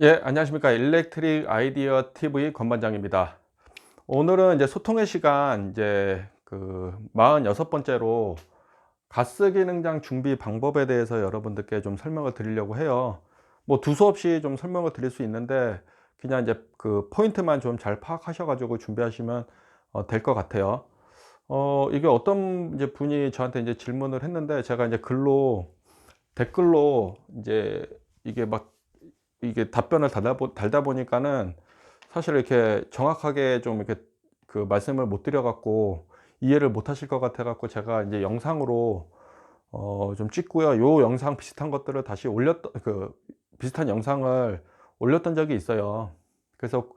예, 안녕하십니까. 일렉트릭 아이디어 TV 권반장입니다. 오늘은 이제 소통의 시간 이제 그 46번째로 가스 기능장 준비 방법에 대해서 여러분들께 좀 설명을 드리려고 해요. 뭐 두서없이 좀 설명을 드릴 수 있는데 그냥 이제 그 포인트만 좀 잘 파악하셔 가지고 준비하시면 될 것 같아요. 이게 어떤 이제 분이 저한테 이제 질문을 했는데 제가 이제 댓글로 이제 이게 막 이게 답변을 달다 보니까는 사실 이렇게 정확하게 좀 이렇게 그 말씀을 못 드려 갖고 이해를 못 하실 것 같아 갖고 제가 인제 영상으로 좀 찍고요. 요 영상 비슷한 것들을 다시 올렸던 비슷한 영상을 올렸던 적이 있어요. 그래서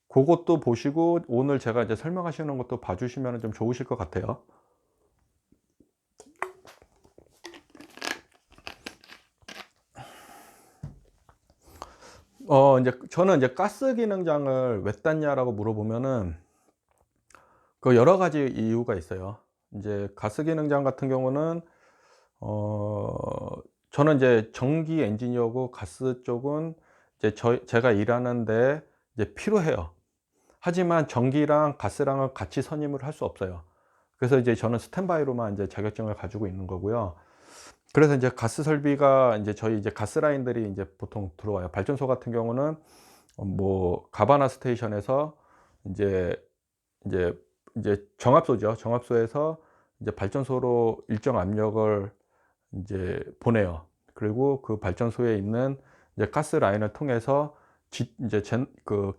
고것도 보시고 오늘 제가 이제 설명하시는 것도 봐 주시면은 좀 좋으실 것 같아요. 인제 저는 인제 "가스 기능장을 왜 땄냐?"라고 물어보면은 그 여러 가지 이유가 있어요. 인제 가스 기능장 같은 경우는 어 저는 이제 전기 엔지니어고 가스 쪽은 이제 제가 일하는 데 이제 필요해요. 하지만 전기랑 가스랑은 같이 선임을 할 수 없어요. 그래서 이제 저는 스탠바이로만 이제 자격증을 가지고 있는 거고요. 그래서 인제 가스 설비가 인제 저희 이제 가스 라인들이 인제 보통 들어와요. 발전소 같은 경우는 뭐 가바나 스테이션에서 인제 인제 정압소죠. 정압소에서 이제 발전소로 일정 압력을 인제 보내요. 그리고 그 발전소에 있는 이제 가스 라인을 통해서 인제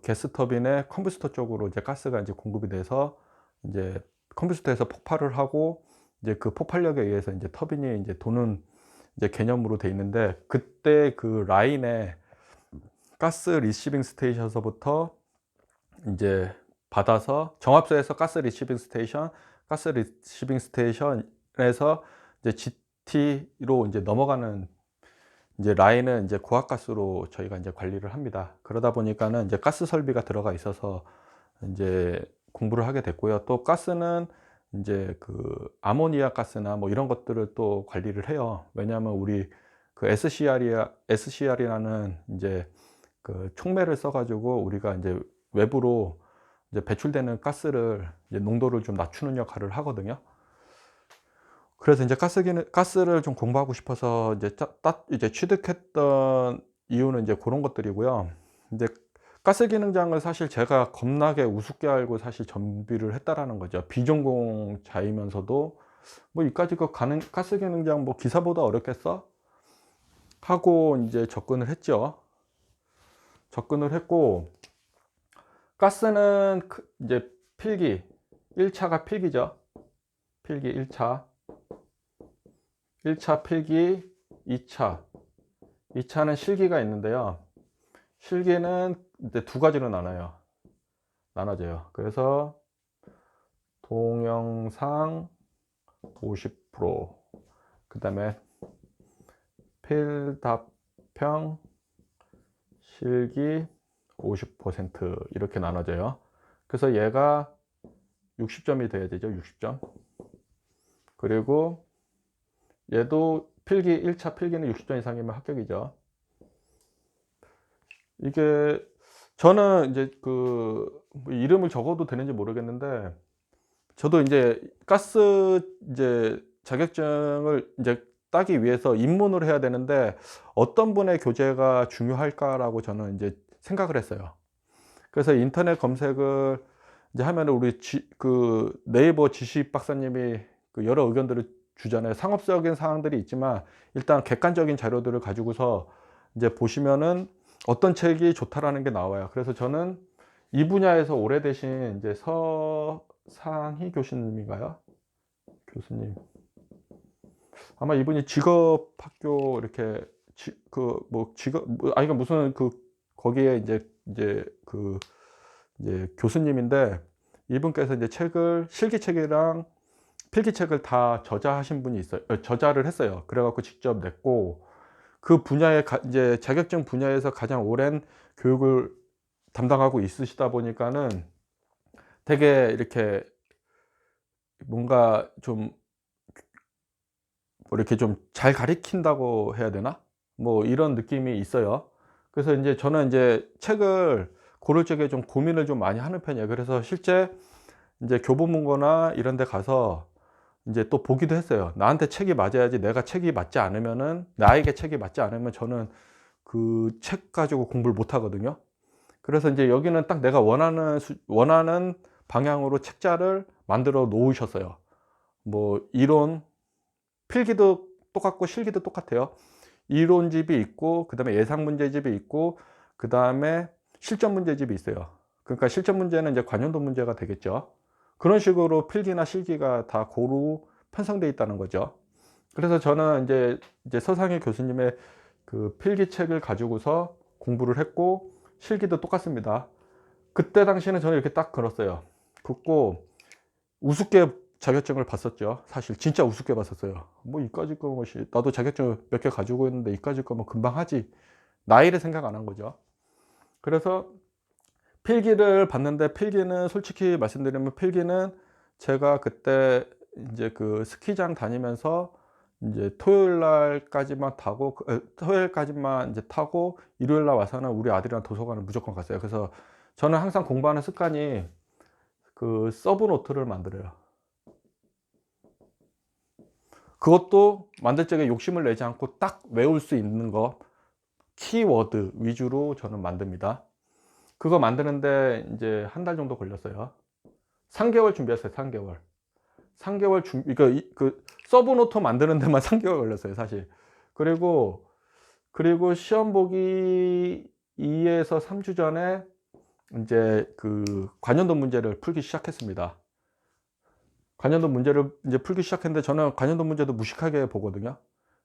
가스 터빈의 컴부스터 쪽으로 이제 가스가 인제 공급이 돼서 인제 컴부스터에서 폭발을 하고 이제 그 폭발력에 의해서 인제 터빈이 인제 도는 이제 개념으로 돼 있는데 그때 그 라인에 가스 리시빙 스테이션서부터 인제 받아서 정압소에서 가스 리시빙 스테이션에서 이제 GT로 인제 넘어가는 인제 라인은 인제 고압가스로 저희가 인제 관리를 합니다. 그러다 보니까는 인제 가스 설비가 들어가 있어서 인제 공부를 하게 됐고요. 또 가스는 인제 그 아모니아 가스나 뭐 이런 것들을 또 관리를 해요. 왜냐하면 우리 그 SCR이라는 인제 그 촉매를 써가지고 우리가 인제 외부로 이제 배출되는 가스를 이제 농도를 좀 낮추는 역할을 하거든요. 그래서 인제 가스를 좀 공부하고 싶어서 이제 이제 취득했던 이유는 인제 고런 것들이고요. 인제 가스 기능장을 사실 제가 겁나게 우습게 알고 사실 정비를 했다라는 거죠. 비전공자이면서도 '뭐 이까짓 거 가는 가스 기능장 뭐 기사보다 어렵겠어?' 하고 인제 접근을 했죠. 접근을 했고 가스는 이제 필기 1 차가 필기죠. 필기 1 차. 1차 필기 2 차. 2 차는 실기가 있는데요. 실기는 이제 두 가지로 나눠져요. 그래서 동영상 50%, 그다음에 필답형, 실기 50% 이렇게 나눠져요. 그래서 얘가 60 점이 돼야 되죠, 60 점. 그리고 얘도 필기 1차 필기는 60점 이상이면 합격이죠. 이게 저는 인제 뭐 이름을 적어도 되는지 모르겠는데 저도 인제 가스 인제 자격증을 인제 따기 위해서 입문을 해야 되는데 '어떤 분의 교재가 중요할까?'라고 저는 인제 생각을 했어요. 그래서 인터넷 검색을 이제 하면은 우리 네이버 지식 박사님이 그 여러 의견들을 주잖아요. 상업적인 사항들이 있지만 일단 객관적인 자료들을 가지고서 인제 보시면은 어떤 책이 좋다라는 게 나와요. 그래서 저는 이 분야에서 오래되신 인제 서상희 교수님인가요? 교수님. 아마 이분이 직업학교 이렇게 직업 그러니까 무슨 거기에 이제 교수님인데 이분께서 이제 실기책이랑 필기책을 다 저자하신 분이 있어요. 저자를 했어요. 그래 갖고 직접 냈고 그 분야에 이제 자격증 분야에서 가장 오랜 교육을 담당하고 있으시다 보니까는 되게 이렇게 뭔가 좀 뭐 이렇게 좀 잘 가르친다고 해야 되나? 뭐 이런 느낌이 있어요. 그래서 이제 저는 이제 책을 고를 적에 좀 고민을 좀 많이 하는 편이에요. 그래서 실제 이제 교보문고나 이런 데 가서 이제 또 보기도 했어요. 나한테 책이 맞아야지, 내가 책이 맞지 않으면은, 나에게 책이 맞지 않으면 저는 그 책 가지고 공부를 못 하거든요. 그래서 이제 여기는 딱 내가 원하는 방향으로 책자를 만들어 놓으셨어요. 뭐 이론, 필기도 똑같고 실기도 똑같아요. 이론집이 있고, 그 다음에 예상 문제집이 있고, 그 다음에 실전 문제집이 있어요. 그러니까 실전 문제는 이제 관련도 문제가 되겠죠. 그런 식으로 필기나 실기가 다 고루 편성되어 있다는 거죠. 그래서 저는 이제 서상희 교수님의 그 필기책을 가지고서 공부를 했고, 실기도 똑같습니다. 그때 당시에는 저는 이렇게 딱 걸었어요. 긋고 우습게 자격증을 봤었죠. 사실 진짜 우습게 봤었어요. 뭐 이까짓 거 것이, 나도 자격증 몇 개 가지고 있는데 이까짓 거 뭐 금방 하지, 나이를 생각 안 한 거죠. 그래서 필기를 봤는데, 필기는 솔직히 말씀드리면 필기는 제가 그때 이제 그 스키장 다니면서 이제 토요일 날까지만 타고, 토요일까지만 이제 타고 일요일 날 와서는 우리 아들이랑 도서관을 무조건 갔어요. 그래서 저는 항상 공부하는 습관이 그 서브 노트를 만들어요. 그것도 만들 적에 욕심을 내지 않고 딱 외울 수 있는 거, 키워드 위주로 저는 만듭니다. 그거 만드는데 이제 한 달 정도 걸렸어요. 3개월 준비했어요. 3개월. 3개월 준비, 그 서브 노트 만드는 데만 3개월 걸렸어요, 사실. 그리고 시험 보기 2에서 3주 전에 이제 그 관련도 문제를 풀기 시작했습니다. 관련도 문제를 이제 풀기 시작했는데, 저는 관련도 문제도 무식하게 보거든요.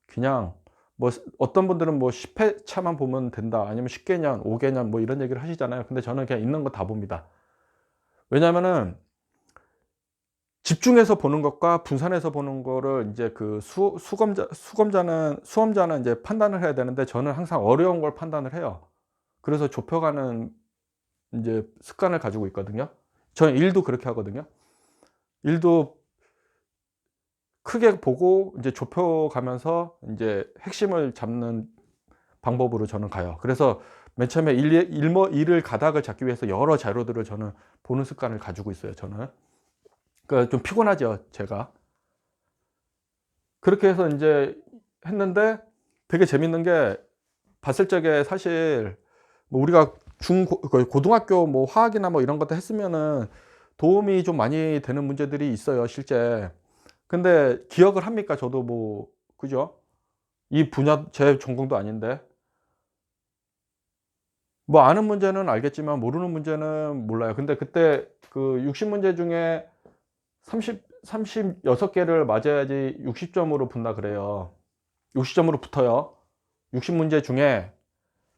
그냥 뭐 어떤 분들은 뭐 10회차만 보면 된다, 아니면 10개년 5개년 뭐 이런 얘기를 하시잖아요. 근데 저는 그냥 있는 거 다 봅니다. 왜냐면은 집중해서 보는 것과 분산해서 보는 거를 이제 그 수험자는 이제 판단을 해야 되는데, 저는 항상 어려운 걸 판단을 해요. 그래서 좁혀가는 이제 습관을 가지고 있거든요. 저는 일도 그렇게 하거든요. 일도 크게 보고 이제 좁혀가면서 이제 핵심을 잡는 방법으로 저는 가요. 그래서 맨 처음에 일을 가닥을 잡기 위해서 여러 자료들을 저는 보는 습관을 가지고 있어요, 저는. 그러니까 좀 피곤하죠, 제가. 그렇게 해서 이제 했는데, 되게 재밌는 게, 봤을 적에 사실 뭐 우리가 고등학교 뭐 화학이나 뭐 이런 것도 했으면은 도움이 좀 많이 되는 문제들이 있어요, 실제. 근데 기억을 합니까? 저도 뭐, 그죠? 이 분야 제 전공도 아닌데. 뭐 아는 문제는 알겠지만 모르는 문제는 몰라요. 근데 그때 그 60문제 중에 36개를 맞아야지 60점으로 붙나 그래요. 60점으로 붙어요. 60문제 중에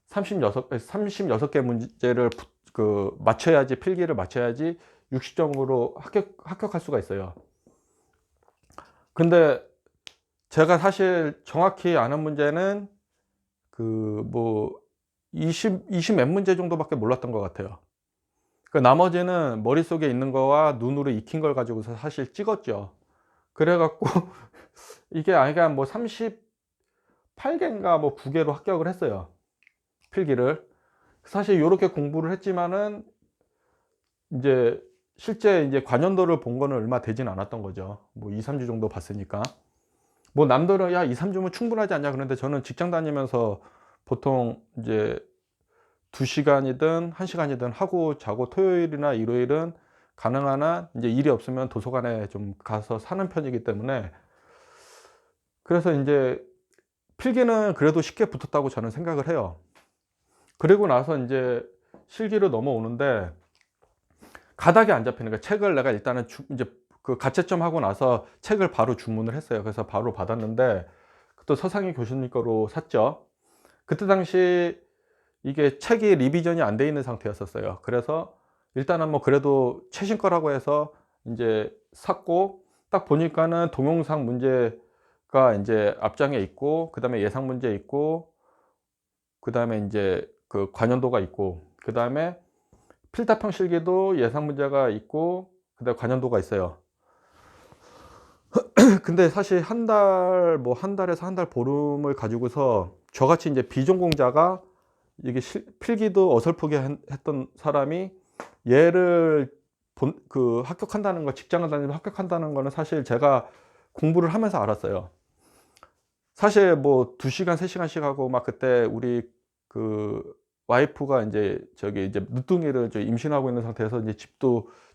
36개 문제를 맞춰야지, 필기를 맞춰야지 60점으로 합격할 수가 있어요. 근데 제가 사실 정확히 아는 문제는 그 뭐 20 몇 문제 정도밖에 몰랐던 것 같아요. 그 나머지는 머릿속에 있는 거와 눈으로 익힌 걸 가지고서 사실 찍었죠. 그래 갖고 이게 아니가 뭐 38개인가 뭐 9개로 합격을 했어요, 필기를. 사실 요렇게 공부를 했지만은 인제 실제 이제 관련도를 본 거는 얼마 되진 않았던 거죠. 뭐 2-3주 정도 봤으니까. 뭐 남들은 "야 2-3 주면 충분하지 않냐." 그러는데, 저는 직장 다니면서 보통 이제 2 시간이든 1 시간이든 하고 자고, 토요일이나 일요일은 가능한 한 인제 일이 없으면 도서관에 좀 가서 사는 편이기 때문에, 그래서 인제 필기는 그래도 쉽게 붙었다고 저는 생각을 해요. 그리고 나서 인제 실기로 넘어오는데 가닥이 안 잡히는 거예요. 책을 내가 일단은 인제 그 가채점 하고 나서 책을 바로 주문을 했어요. 그래서 바로 받았는데, 또 서상희 교수님 거로 샀죠. 그때 당시 이게 책이 리비전이 안 돼 있는 상태였었어요. 그래서 일단은 뭐 그래도 최신 거라고 해서 인제 샀고, 딱 보니까는 동영상 문제가 인제 앞장에 있고, 그다음에 예상 문제 있고, 그다음에 인제 그 관련도가 있고, 그다음에 필답형 실기도 예상 문제가 있고, 그다음에 관련도가 있어요. 근데 사실 한 달, 뭐 한 달에서 한 달 보름을 가지고서 저같이 인제 비전공자가 이게 필기도 어설프게 했던 사람이 얘를 합격한다는 거, 직장을 다니면서 합격한다는 거는 사실 제가 공부를 하면서 알았어요. 사실 뭐 2시간 3시간씩 하고 막, 그때 우리 그 와이프가 이제 이제 늦둥이를 임신하고 있는 상태에서 이제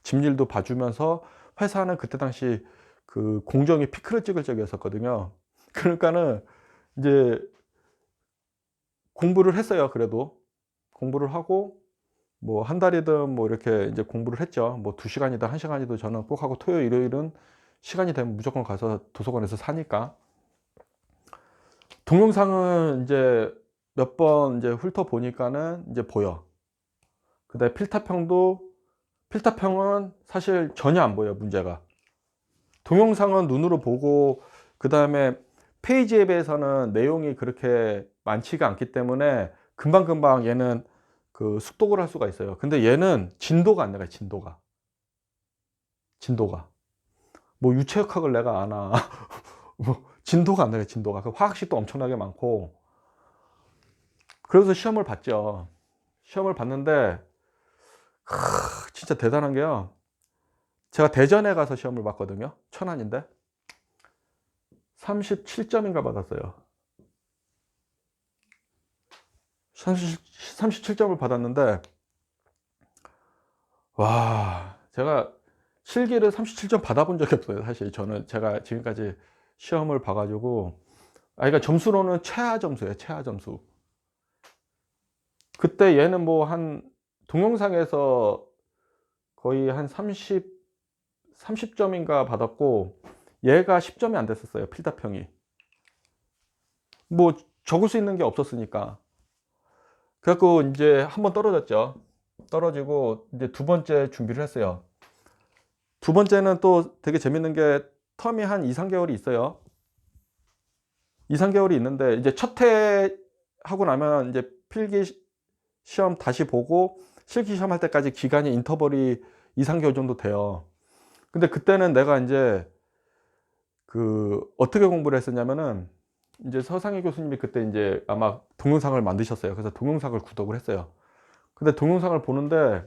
집일도 봐주면서, 회사는 그때 당시 그 공정이 피크를 찍을 적이었었거든요. 그러니까는 이제 공부를 했어요. 그래도 공부를 하고 뭐 한 달이든 뭐 이렇게 이제 공부를 했죠. 뭐 2시간이든 1시간이든 저는 꼭 하고, 토요일 일요일은 시간이 되면 무조건 가서 도서관에서 사니까. 동영상은 이제 몇 번 이제 훑어보니까는 이제 보여. 그다음에 필타평은 사실 전혀 안 보여요, 문제가. 동영상은 눈으로 보고, 그다음에 페이지에 비해서는 내용이 그렇게 많지가 않기 때문에 금방금방 얘는 그 숙독을 할 수가 있어요. 근데 얘는 진도가 안 나가요, 진도가. 뭐 유체역학을 내가 아나. 뭐 진도가 안 나가요, 진도가. 그 화학식도 엄청나게 많고. 그래서 시험을 봤죠. 시험을 봤는데 진짜 대단한 게요. 제가 대전에 가서 시험을 봤거든요. 천안인데 37점인가 받았어요. 37점을 받았는데, 와, 제가 실기를 37점 받아본 적이 없어요. 사실 저는, 제가 지금까지 시험을 봐가지고, 그러니까 점수로는 최하 점수예요, 최하 점수. 그때 얘는 뭐 한, 동영상에서 거의 한 30점인가 받았고, 얘가 10점이 안 됐었어요, 필답형이. 뭐 적을 수 있는 게 없었으니까. 그래갖고 이제 한 번 떨어졌죠. 떨어지고 이제 두 번째 준비를 했어요. 두 번째는 또 되게 재밌는 게, 텀이 한 2, 3개월이 있어요. 2, 3개월이 있는데, 이제 첫 해 하고 나면 이제 필기 시험 다시 보고 실기 시험 할 때까지 기간이, 인터벌이 2, 3개월 정도 돼요. 근데 그때는 내가 이제 그 어떻게 공부를 했었냐면은, 이제 서상희 교수님이 그때 이제 아마 동영상을 만드셨어요. 그래서 동영상을 구독을 했어요. 근데 동영상을 보는데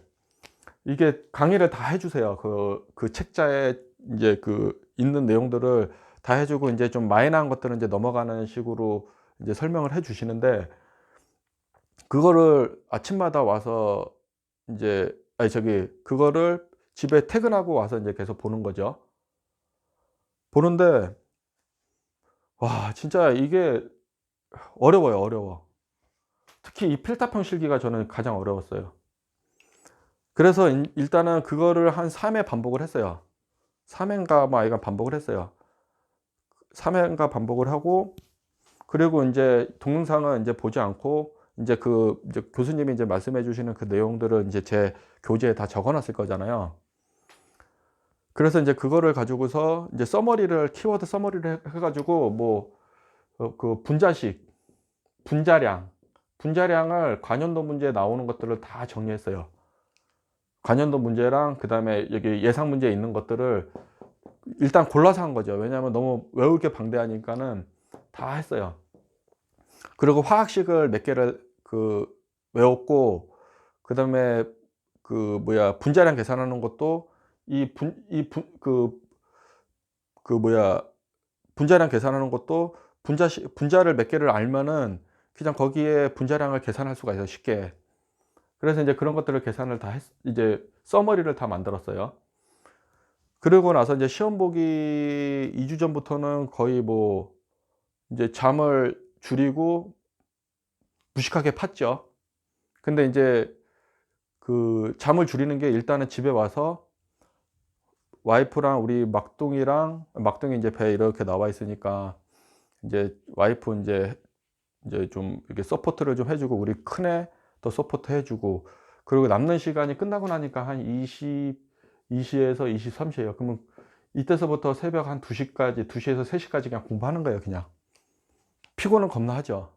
이게 강의를 다 해주세요. 그 책자에 이제 그 있는 내용들을 다 해주고, 이제 좀 마이너한 것들은 이제 넘어가는 식으로 이제 설명을 해주시는데, 그거를 아침마다 와서 이제, 그거를 집에 퇴근하고 와서 이제 계속 보는 거죠. 보는데, 와, 진짜 이게 어려워요, 어려워. 특히 이 필타평 실기가 저는 가장 어려웠어요. 그래서 일단은 그거를 한 3회 반복을 했어요. 3회인가 뭐 아이가 반복을 했어요. 3회인가 반복을 하고, 그리고 이제 동영상은 이제 보지 않고, 이제 이제 교수님이 이제 말씀해 주시는 그 내용들을 이제 제 교재에 다 적어 놨을 거잖아요. 그래서 이제 그거를 가지고서 이제 키워드 서머리를 해가지고, 뭐 그 분자량을 관연도 문제에 나오는 것들을 다 정리했어요. 관연도 문제랑 그다음에 여기 예상 문제에 있는 것들을 일단 골라서 한 거죠. 왜냐하면 너무 외울 게 방대하니까는 다 했어요. 그리고 화학식을 몇 개를 외웠고, 그다음에 분자량 계산하는 것도, 분자량 계산하는 것도, 분자를 몇 개를 알면은 그냥 거기에 분자량을 계산할 수가 있어요, 쉽게. 그래서 이제 그런 것들을 계산을 다 이제 서머리를 다 만들었어요. 그러고 나서 이제 시험 보기 2주 전부터는 거의 뭐 이제 잠을 줄이고 무식하게 팠죠. 근데 이제 그 잠을 줄이는 게, 일단은 집에 와서 와이프랑 우리 막둥이 이제 배에 이렇게 나와 있으니까, 이제 와이프 이제 좀 이렇게 서포트를 좀 해주고, 우리 큰애 또 서포트 해주고, 그리고 남는 시간이 끝나고 나니까 한 2시에서 23시예요. 그러면 이때서부터 새벽 한 2시까지, 2시에서 3시까지 그냥 공부하는 거예요, 그냥. 피곤은 겁나 하죠.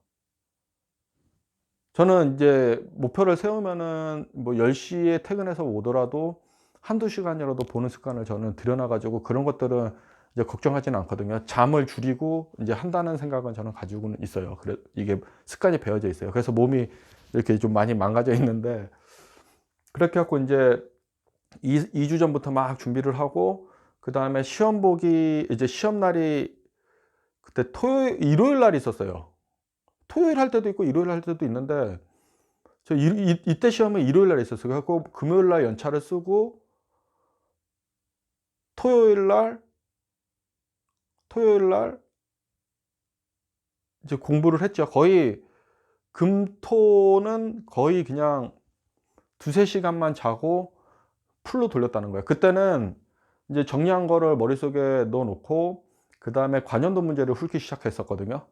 저는 이제 목표를 세우면은 뭐 10시에 퇴근해서 오더라도 한두 시간이라도 보는 습관을 저는 들여놔 가지고, 그런 것들은 이제 걱정하지는 않거든요. 잠을 줄이고 이제 한다는 생각은 저는 가지고는 있어요. 그래, 이게 습관이 배어져 있어요. 그래서 몸이 이렇게 좀 많이 망가져 있는데, 그렇게 갖고 이제 2주 전부터 막 준비를 하고, 그다음에 시험 보기 이제 시험 날이 그때 일요일 날이 있었어요. 토요일 할 때도 있고 일요일 할 때도 있는데, 이때 시험은 일요일 날에 있었어요. 그래 갖고 금요일 날 연차를 쓰고 토요일 날 토요일 날 이제 공부를 했죠. 거의 금토는 거의 그냥 두세 시간만 자고 풀로 돌렸다는 거예요. 그때는 이제 정리한 거를 머릿속에 넣어 놓고 그다음에 관연도 문제를 풀기 시작했었거든요.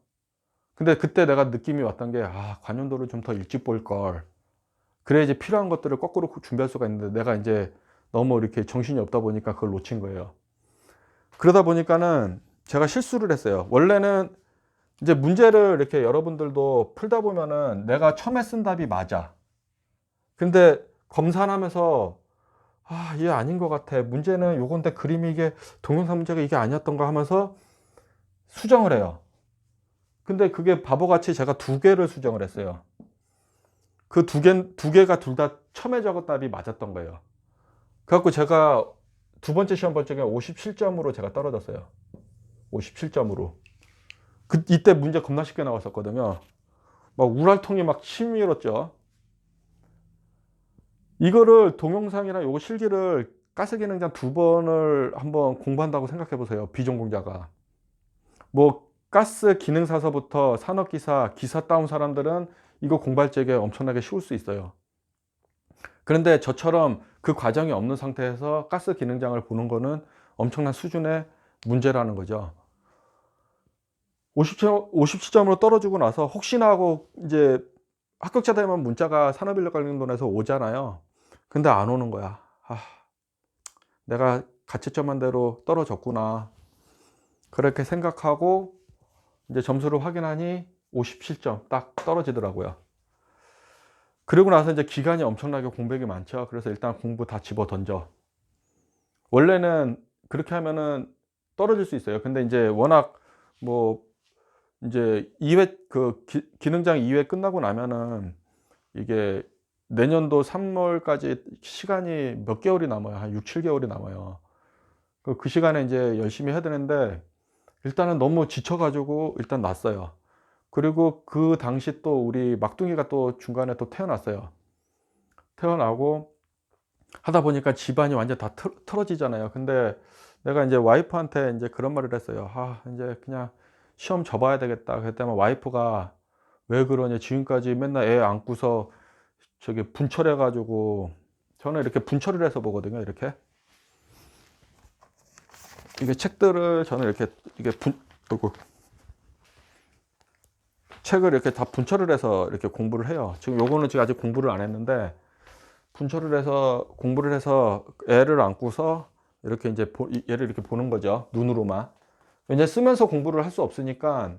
근데 그때 내가 느낌이 왔던 게 '아, 관연도를 좀 더 일찍 볼 걸.' 그래야지 필요한 것들을 거꾸로 준비할 수가 있는데, 내가 인제 너무 이렇게 정신이 없다 보니까 그걸 놓친 거예요. 그러다 보니까는 제가 실수를 했어요. 원래는 이제 문제를 이렇게 여러분들도 풀다 보면은 내가 처음에 쓴 답이 맞아. 근데 검사를 하면서 '아, 이게 아닌 것 같아. 문제는 요건데 그림이 이게 동영상 문제가 이게 아니었던 거.' 하면서 수정을 해요. 근데 그게 바보같이 제가 두 개를 수정을 했어요. 그 두 개가 둘 다 처음에 적은 답이 맞았던 거예요. 그래 갖고 제가 두 번째 시험 볼 적에 57점으로 제가 떨어졌어요. 57점으로. 이때 문제 겁나 쉽게 나왔었거든요. 막 우랄통이 막 치밀었죠. 이거를 동영상이랑 요거 실기를 가스기능장 두 번을 한번 공부한다고 생각해 보세요, 비전공자가. 뭐 가스 기능사서부터 산업기사, 기사다운 사람들은 이거 공부할 적에 엄청나게 쉬울 수 있어요. 그런데 저처럼 그 과정이 없는 상태에서 가스 기능장을 보는 거는 엄청난 수준의 문제라는 거죠. 57점으로 떨어지고 나서 혹시나 하고 이제 합격자 되면 문자가 산업인력관리공단에서 오잖아요. 근데 안 오는 거야. '아, 내가 가채점한 대로 떨어졌구나.' 그렇게 생각하고 이제 점수를 확인하니 57점 딱 떨어지더라고요. 그러고 나서 이제 기간이 엄청나게 공백이 많죠. 그래서 일단 공부 다 집어던져. 원래는 그렇게 하면은 떨어질 수 있어요. 근데 인제 워낙 뭐 인제 2회 그 기능장 2회 끝나고 나면은 이게 내년도 3 월까지 시간이 몇 개월이 남아요. 한 6-7 개월이 남아요. 그 시간에 인제 열심히 해야 되는데, 일단은 너무 지쳐 가지고 일단 놨어요. 그리고 그 당시 또 우리 막둥이가 또 중간에 또 태어났어요. 태어나고 하다 보니까 집안이 완전 다 틀어지잖아요. 근데 내가 인제 와이프한테 인제 그런 말을 했어요. "아, 인제 그냥 시험 접어야 되겠다." 그랬더니 와이프가 "왜 그러냐. 지금까지 맨날 애 안고서 저기 분철해 가지고." 저는 이렇게 분철을 해서 보거든요, 이렇게. 이게 책들을 저는 이렇게 이게 아이고, 책을 이렇게 다 분철을 해서 이렇게 공부를 해요. 지금 요거는 지금 아직 공부를 안 했는데, 분철을 해서 공부를 해서 애를 안고서 이렇게 인제 얘를 이렇게 보는 거죠, 눈으로만. 왜냐 쓰면서 공부를 할 수 없으니까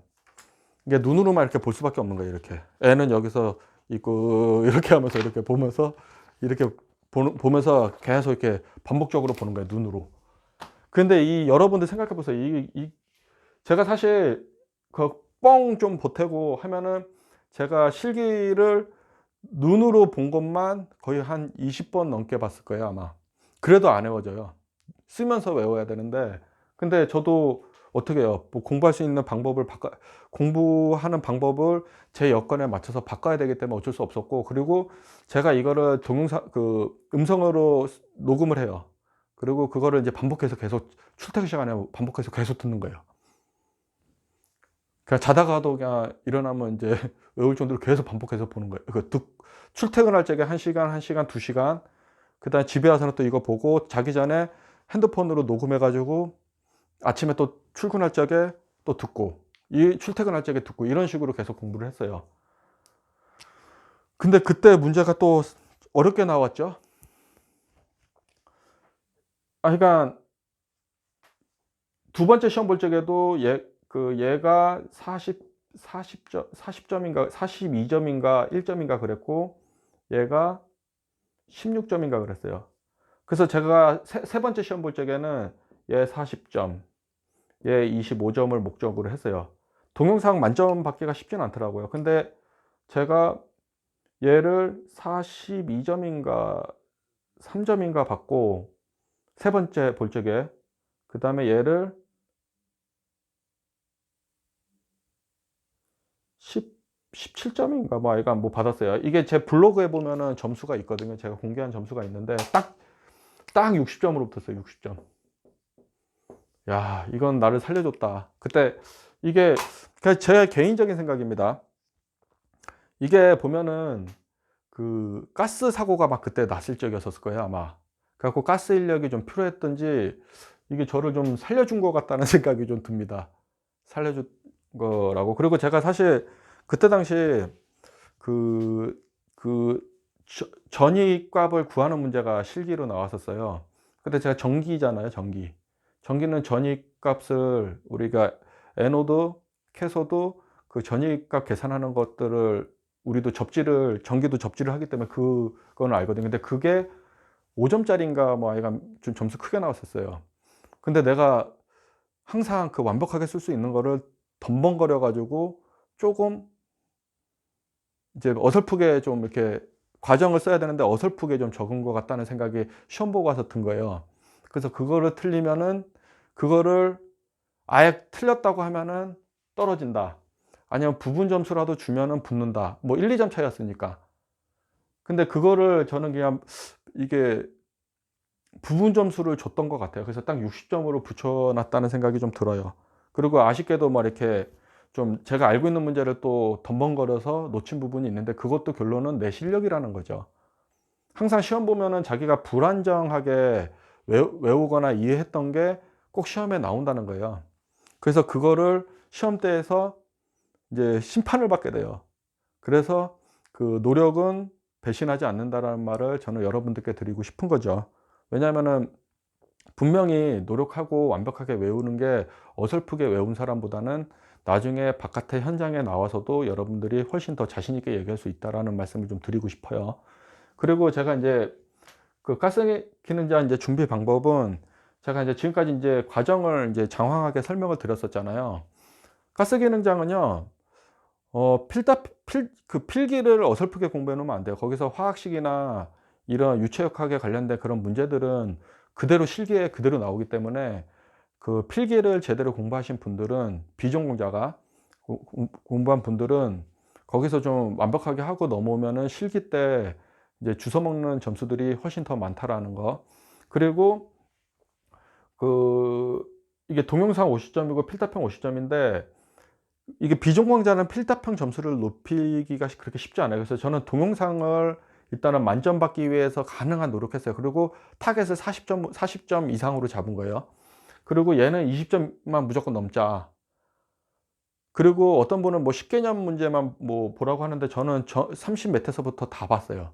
이게 눈으로만 이렇게 볼 수밖에 없는 거예요, 이렇게. 애는 여기서 있고 이렇게 하면서 이렇게 보면서 이렇게 보면서 계속 이렇게 반복적으로 보는 거예요, 눈으로. 근데 이 여러분들 생각해 보세요. 제가 사실 그 뻥 좀 보태고 하면은 제가 실기를 눈으로 본 것만 거의 한 20번 넘게 봤을 거예요, 아마. 그래도 안 외워져요. 쓰면서 외워야 되는데. 근데 저도 어떻게 해요. 뭐 공부할 수 있는 방법을 공부하는 방법을 제 여건에 맞춰서 바꿔야 되기 때문에 어쩔 수 없었고, 그리고 제가 이거를 동영상 음성으로 녹음을 해요. 그리고 그거를 이제 반복해서 계속 출퇴근 시간에 반복해서 계속 듣는 거예요. 그냥 자다가도 그냥 일어나면 인제 외울 정도로 계속 반복해서 보는 거예요. 출퇴근할 적에 1 시간, 1 시간, 2 시간, 그다음에 집에 와서는 또 이거 보고 자기 전에 핸드폰으로 녹음해 가지고 아침에 또 출근할 적에 또 듣고, 출퇴근할 적에 듣고, 이런 식으로 계속 공부를 했어요. 근데 그때 문제가 또 어렵게 나왔죠. 그러니까 두 번째 시험 볼 적에도 얘가 40 점인가 42 점인가 1 점인가 그랬고, 얘가 16 점인가 그랬어요. 그래서 제가 세 번째 시험 볼 적에는 얘 40 점, 얘 25 점을 목적으로 했어요. 동영상 만점 받기가 쉽지는 않더라고요. 근데 제가 얘를 42점인가 3점인가 받고 세 번째 볼 적에, 그다음에 얘를 17점인가 뭐 아이가 뭐 받았어요. 이게 제 블로그에 보면은 점수가 있거든요. 제가 공개한 점수가 있는데 딱 60점으로 붙었어요. 60점. 야, 이건 나를 살려줬다. 그때 이게 그냥 제 개인적인 생각입니다. 이게 보면은 그 가스 사고가 막 그때 났을 적이었을 거예요, 아마. 그래갖고 가스 인력이 좀 필요했던지 이게 저를 좀 살려준 것 같다는 생각이 좀 듭니다. 살려준 거라고. 그리고 제가 사실 그때 당시 그, 그 전이값을 구하는 문제가 실기로 나왔었어요. 근데 제가 전기잖아요, 전기. 전기는 전이값을 우리가 에노드, 캐소드 그 전이값 계산하는 것들을 우리도 접지를 전기도 접지를 하기 때문에 그건 알거든요. 근데 그게 5점짜리인가 뭐 아이가 좀 점수 크게 나왔었어요. 근데 내가 항상 그 완벽하게 쓸 수 있는 거를 덤벙거려 가지고 조금 이제 어설프게 좀 이렇게 과정을 써야 되는데 어설프게 좀 적은 것 같다는 생각이 시험 보고 와서 든 거예요. 그래서 그거를 틀리면은 그거를 아예 틀렸다고 하면은 떨어진다. 아니면 부분 점수라도 주면은 붙는다. 뭐 1, 2점 차이였으니까. 근데 그거를 저는 그냥 이게 부분 점수를 줬던 것 같아요. 그래서 딱 60점으로 붙여놨다는 생각이 좀 들어요. 그리고 아쉽게도 뭐 이렇게 좀 제가 알고 있는 문제를 또 덤벙거려서 놓친 부분이 있는데 그것도 결론은 내 실력이라는 거죠. 항상 시험 보면은 자기가 불안정하게 외우거나 이해했던 게 꼭 시험에 나온다는 거예요. 그래서 그거를 시험대에서 이제 심판을 받게 돼요. 그래서 그 노력은 배신하지 않는다라는 말을 저는 여러분들께 드리고 싶은 거죠. 왜냐하면은 분명히 노력하고 완벽하게 외우는 게 어설프게 외운 사람보다는 나중에 바깥의 현장에 나와서도 여러분들이 훨씬 더 자신 있게 얘기할 수 있다라는 말씀을 좀 드리고 싶어요. 그리고 제가 이제 그 가스 기능자 이제 준비 방법은 제가 이제 지금까지 이제 과정을 이제 장황하게 설명을 드렸었잖아요. 가스 기능장은요, 그 필기를 어설프게 공부해 놓으면 안 돼요. 거기서 화학식이나 이런 유체역학에 관련된 그런 문제들은 그대로 실기에 그대로 나오기 때문에 그 필기를 제대로 공부하신 분들은 비전공자가 공부한 분들은 거기서 좀 완벽하게 하고 넘어오면은 실기 때 이제 주워 먹는 점수들이 훨씬 더 많다라는 거. 그리고 그 이게 동영상 50점이고 필답형 50점인데 이게 비전공자는 필답형 점수를 높이기가 그렇게 쉽지 않아요. 그래서 저는 동영상을 일단은 만점 받기 위해서 가능한 노력했어요. 그리고 타겟을 40점 이상으로 잡은 거예요. 그리고 얘는 20점만 무조건 넘자. 그리고 어떤 분은 뭐 10개념 문제만 뭐 보라고 하는데 저는 30 몇 회서부터 다 봤어요.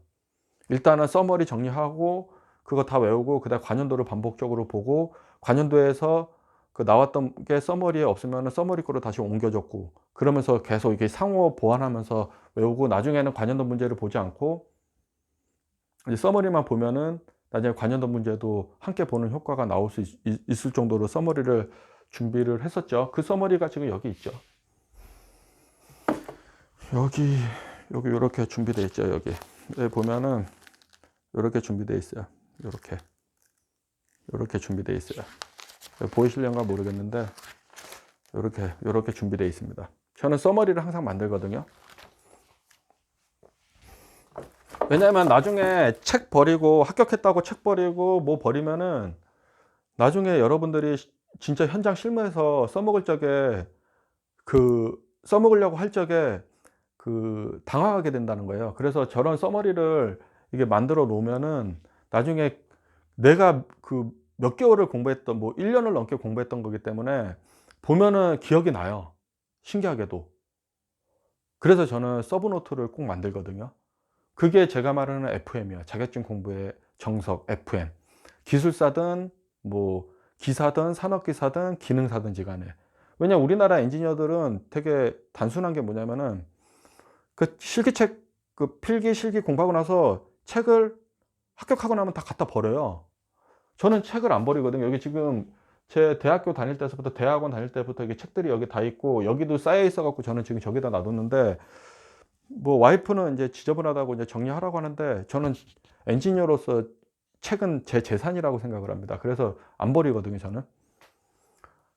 일단은 서머리 정리하고 그거 다 외우고 그다음에 관연도를 반복적으로 보고 관연도에서 그 나왔던 게 서머리에 없으면은 서머리 거로 다시 옮겨줬고 그러면서 계속 이게 상호 보완하면서 외우고 나중에는 관연도 문제를 보지 않고 이제 서머리만 보면은 나중에 관연도 문제도 함께 보는 효과가 나올 수 있을 정도로 서머리를 준비를 했었죠. 그 서머리가 지금 여기 있죠. 여기 요렇게 준비되어 있죠. 여기 보면은 요렇게 준비되어 있어요. 요렇게 준비되어 있어요. 보이실런가 모르겠는데 요렇게 준비되어 있습니다. 저는 서머리를 항상 만들거든요. 왜냐하면 나중에 책 버리고 합격했다고 책 버리고 뭐 버리면은 나중에 여러분들이 진짜 현장 실무에서 써먹을 적에 써먹으려고 할 적에 당황하게 된다는 거예요. 그래서 저런 서머리를 이게 만들어 놓으면은 나중에 내가 몇 개월을 공부했던 뭐 1년을 넘게 공부했던 거기 때문에 보면은 기억이 나요. 신기하게도. 그래서 저는 서브노트를 꼭 만들거든요. 그게 제가 말하는 FM이에요. 자격증 공부의 정석 FM. 기술사든 뭐 기사든 산업기사든 기능사든지 간에. 왜냐면 우리나라 엔지니어들은 되게 단순한 게 뭐냐면은 그 실기책 필기 실기 공부하고 나서 책을 합격하고 나면 다 갖다 버려요. 저는 책을 안 버리거든요. 여기 지금 제 대학교 다닐 때부터 대학원 다닐 때부터 이게 책들이 여기 다 있고 여기도 쌓여 있어 갖고 저는 지금 저기다 놔뒀는데 뭐 와이프는 이제 지저분하다고 이제 정리하라고 하는데 저는 엔지니어로서 책은 제 재산이라고 생각을 합니다. 그래서 안 버리거든요, 저는.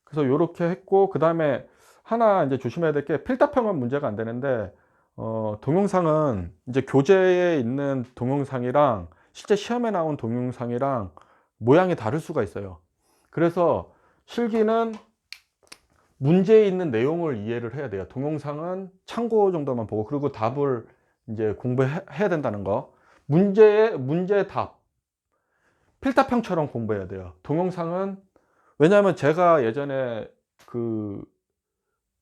그래서 요렇게 했고, 그 다음에 하나 이제 조심해야 될 게, 필답형은 문제가 안 되는데, 동영상은 이제 교재에 있는 동영상이랑 실제 시험에 나온 동영상이랑 모양이 다를 수가 있어요. 그래서 실기는 문제에 있는 내용을 이해를 해야 돼요. 동영상은 참고 정도만 보고, 그리고 답을 이제 공부해야 된다는 거. 문제 답. 필답형처럼 공부해야 돼요. 동영상은, 왜냐하면 제가 예전에 그,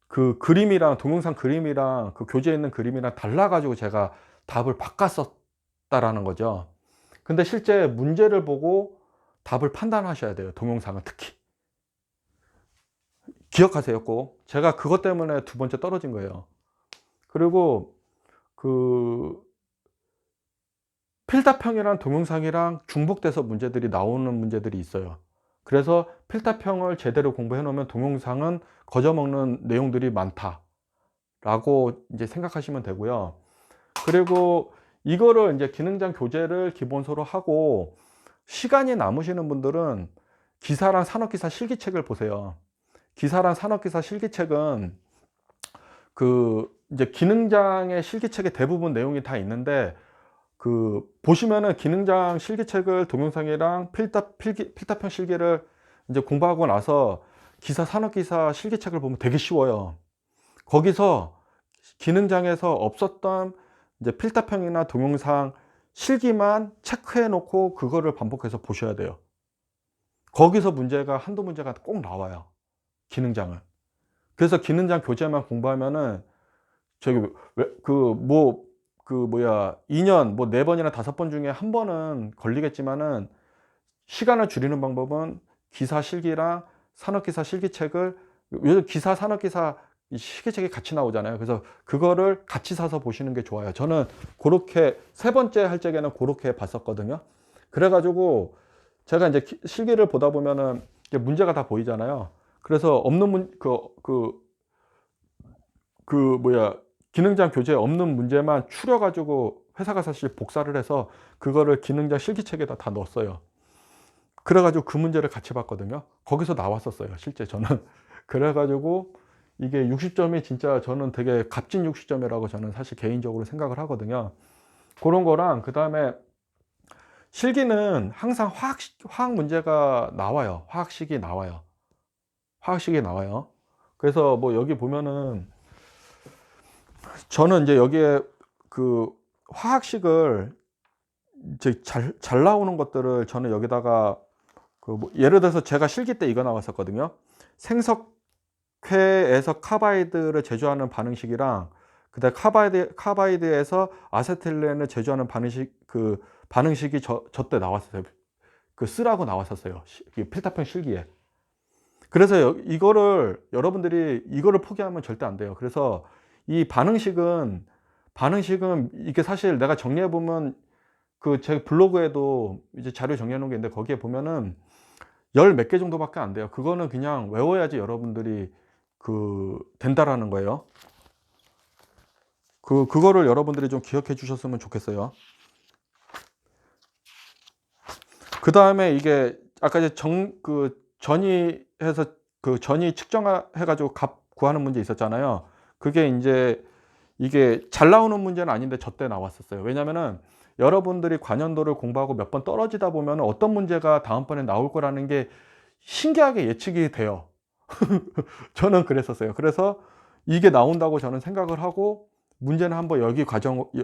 그 그림이랑, 동영상 그림이랑 그 교재에 있는 그림이랑 달라가지고 제가 답을 바꿨었다라는 거죠. 근데 실제 문제를 보고 답을 판단하셔야 돼요. 동영상은 특히. 기억하세요, 꼭. 제가 그것 때문에 두 번째 떨어진 거예요. 그리고 그 필답형이랑 동영상이랑 중복돼서 문제들이 나오는 문제들이 있어요. 그래서 필답형을 제대로 공부해 놓으면 동영상은 거저먹는 내용들이 많다라고 이제 생각하시면 되고요. 그리고 이거를 이제 기능장 교재를 기본서로 하고 시간이 남으시는 분들은 기사랑 산업기사 실기책을 보세요. 기사랑 산업기사 실기책은 그 이제 기능장의 실기책의 대부분 내용이 다 있는데, 그 보시면은 기능장 실기책을 동영상이랑 필답형 실기를 이제 공부하고 나서 기사 산업기사 실기책을 보면 되게 쉬워요. 거기서 기능장에서 없었던 이제 필답형이나 동영상 실기만 체크해 놓고 그거를 반복해서 보셔야 돼요. 거기서 문제가 한두 문제가 꼭 나와요, 기능장은. 그래서 기능장 교재만 공부하면은 저기 그 뭐야 2년 뭐 4번이나 5번 중에 한 번은 걸리겠지만은, 시간을 줄이는 방법은 기사 실기랑 산업기사 실기책을, 요즘 기사 산업기사 실기책이 같이 나오잖아요. 그래서 그거를 같이 사서 보시는 게 좋아요. 저는 그렇게 세 번째 할 적에는 그렇게 봤었거든요. 그래가지고 제가 이제 실기를 보다 보면은 문제가 다 보이잖아요. 그래서 없는 뭐야 기능장 교재에 없는 문제만 추려가지고 회사가 사실 복사를 해서 그거를 기능장 실기책에다 다 넣었어요. 그래가지고 그 문제를 같이 봤거든요. 거기서 나왔었어요, 실제 저는. 그래가지고 이게 60점이 진짜 저는 되게 값진 60점이라고 저는 사실 개인적으로 생각을 하거든요. 그런 거랑, 그 다음에 실기는 항상 화학 문제가 나와요. 화학식이 나와요. 화학식이 나와요. 그래서 뭐 여기 보면은 저는 이제 여기에 그 화학식을 이제 잘 나오는 것들을 저는 여기다가 그 뭐 예를 들어서 제가 실기 때 이거 나왔었거든요. 생석회에서 카바이드를 제조하는 반응식이랑, 그다음 카바이드에서 아세틸렌을 제조하는 반응식이 저 때 나왔어요. 그 쓰라고 나왔었어요, 필답형 실기에. 그래서 이거를 여러분들이 이거를 포기하면 절대 안 돼요. 그래서 이 반응식은 이게 사실 내가 정리해 보면 그 제 블로그에도 이제 자료 정리해 놓은 게 있는데, 거기에 보면은 열 몇 개 정도밖에 안 돼요. 그거는 그냥 외워야지 여러분들이 된다라는 거예요. 그거를 여러분들이 좀 기억해 주셨으면 좋겠어요. 그 다음에 이게 아까 이제 전이해서 전이 측정해 가지고 값 구하는 문제 있었잖아요. 그게 이제 이게 잘 나오는 문제는 아닌데 저 때 나왔었어요. 왜냐면은 여러분들이 관연도를 공부하고 몇 번 떨어지다 보면 어떤 문제가 다음번에 나올 거라는 게 신기하게 예측이 돼요. 저는 그랬었어요. 그래서 이게 나온다고 저는 생각을 하고, 문제는 한번 여기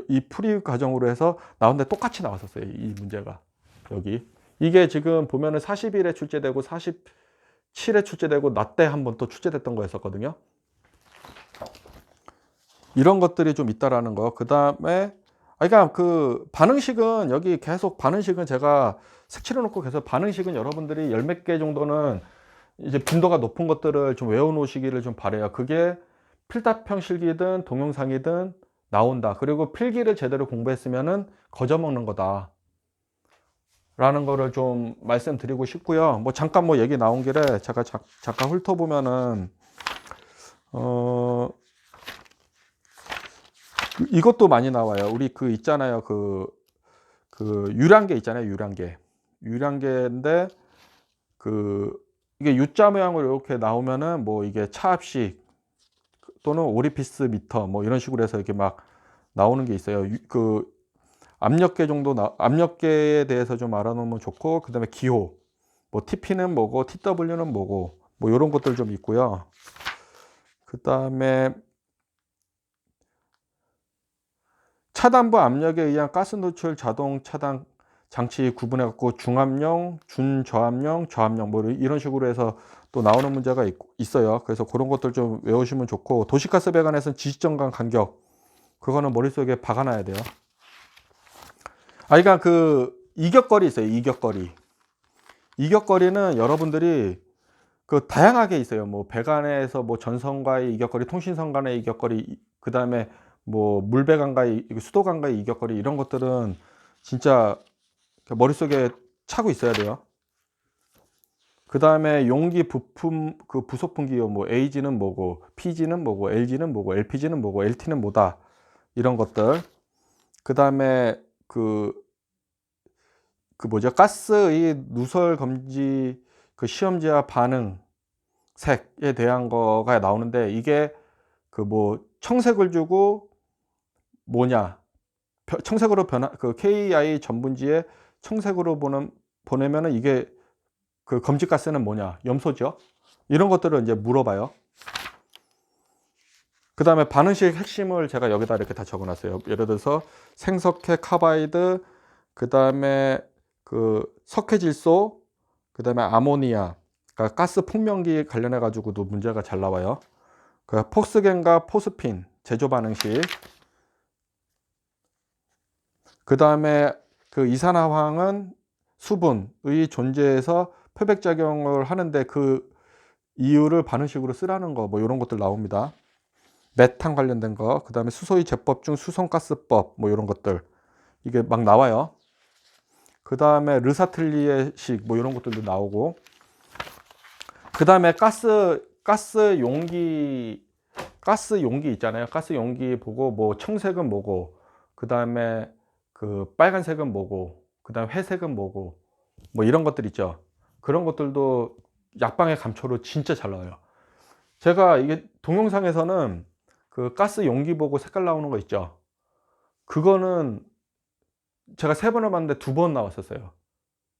이 풀이 과정으로 해서 나오는데 똑같이 나왔었어요, 이 문제가. 여기 이게 지금 보면은 40일에 출제되고 47에 출제되고 나 때 한번 또 출제됐던 거였었거든요. 이런 것들이 좀 있다라는 거. 그 다음에 그러니까 그 반응식은 여기 계속 반응식은 제가 색칠해 놓고 계속 반응식은 여러분들이 열 몇 개 정도는 이제 빈도가 높은 것들을 좀 외워 놓으시기를 좀 바래요. 그게 필답형 실기든 동영상이든 나온다. 그리고 필기를 제대로 공부했으면은 거저먹는 거다 라는 거를 좀 말씀드리고 싶고요. 뭐 잠깐 뭐 얘기 나온 길에 제가 잠깐 훑어보면은 이것도 많이 나와요. 우리 그 있잖아요. 그 유량계 있잖아요. 유량계인데 그 이게 U자 모양으로 이렇게 나오면은 뭐 이게 차압식 또는 오리피스 미터 뭐 이런 식으로 해서 이렇게 막 나오는 게 있어요. 그 압력계 정도 압력계에 대해서 좀 알아놓으면 좋고, 그다음에 기호 뭐 TP는 뭐고 TW는 뭐고 뭐 요런 것들 좀 있고요. 그다음에 차단부 압력에 의한 가스 노출 자동 차단 장치 구분해 갖고 중압용, 준저압용, 저압용 뭐 이런 식으로 해서 또 나오는 문제가 있어요. 그래서 그런 것들 좀 외우시면 좋고, 도시가스 배관에서는 지시정관 간격 그거는 머릿속에 박아 놔야 돼요. 그러니까 그 이격거리 있어요. 이격거리는 여러분들이 그 다양하게 있어요. 뭐 배관에서 뭐 전선과의 이격거리, 통신선 간의 이격거리, 그다음에 뭐 물배관과의 수도관과의 이격거리, 이런 것들은 진짜 머릿속에 차고 있어야 돼요. 그다음에 용기 부품 그 부속품 기호 뭐 AG는 뭐고 PG는 뭐고 LG는 뭐고 LPG는 뭐고 LT는 뭐다, 이런 것들. 그다음에 그 뭐죠? 가스의 누설 검지 그 시험지와 반응 색에 대한 거가 나오는데, 이게 그 뭐 청색을 주고 뭐냐, 청색으로 변화 그 KI 전분지에 청색으로 보내면은 이게 그 검지가스는 뭐냐, 염소죠. 이런 것들을 이제 물어봐요. 그다음에 반응식 핵심을 제가 여기다 이렇게 다 적어 놨어요. 예를 들어서 생석회 카바이드, 그다음에 그 석회질소, 그다음에 아모니아, 그러니까 가스 풍명기 관련해 가지고도 문제가 잘 나와요. 그 폭스겐과 포스핀 제조 반응식, 그다음에 그 이산화황은 수분의 존재에서 표백작용을 하는데 그 이유를 반응식으로 쓰라는 거, 뭐 이런 것들 나옵니다. 메탄 관련된 거, 그다음에 수소의 제법 중 수송가스법 뭐 이런 것들 이게 막 나와요. 그다음에 르사틀리에식 뭐 이런 것들도 나오고, 그다음에 가스 용기 있잖아요. 가스 용기 보고 뭐 청색은 뭐고, 그다음에 그 빨간색은 뭐고, 그다음에 회색은 뭐고 뭐 이런 것들 있죠. 그런 것들도 약방의 감초로 진짜 잘 나와요. 제가 이게 동영상에서는 그 가스 용기 보고 색깔 나오는 거 있죠. 그거는 제가 3번을 봤는데 2번 나왔었어요.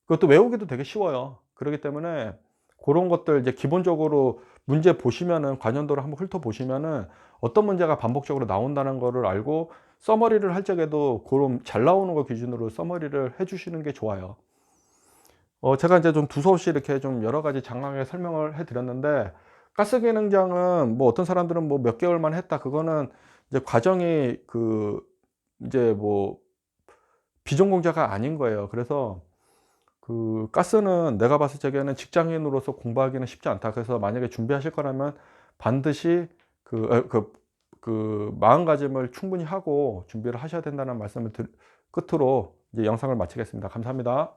그것도 외우기도 되게 쉬워요. 그렇기 때문에 그런 것들 이제 기본적으로 문제 보시면은 관연도를 한번 훑어 보시면은 어떤 문제가 반복적으로 나온다는 거를 알고 서머리를 할 적에도 그런 잘 나오는 거 기준으로 서머리를 해 주시는 게 좋아요. 제가 이제 좀 두서없이 이렇게 좀 여러 가지 장황하게 설명을 해 드렸는데, 가스 기능장은 뭐 어떤 사람들은 뭐 몇 개월만 했다, 그거는 이제 과정이 그 이제 뭐 비전공자가 아닌 거예요. 그래서 그 가스는 내가 봤을 적에는 직장인으로서 공부하기는 쉽지 않다. 그래서 만약에 준비하실 거라면 반드시 그 마음가짐을 충분히 하고 준비를 하셔야 된다는 말씀을 끝으로 이제 영상을 마치겠습니다. 감사합니다.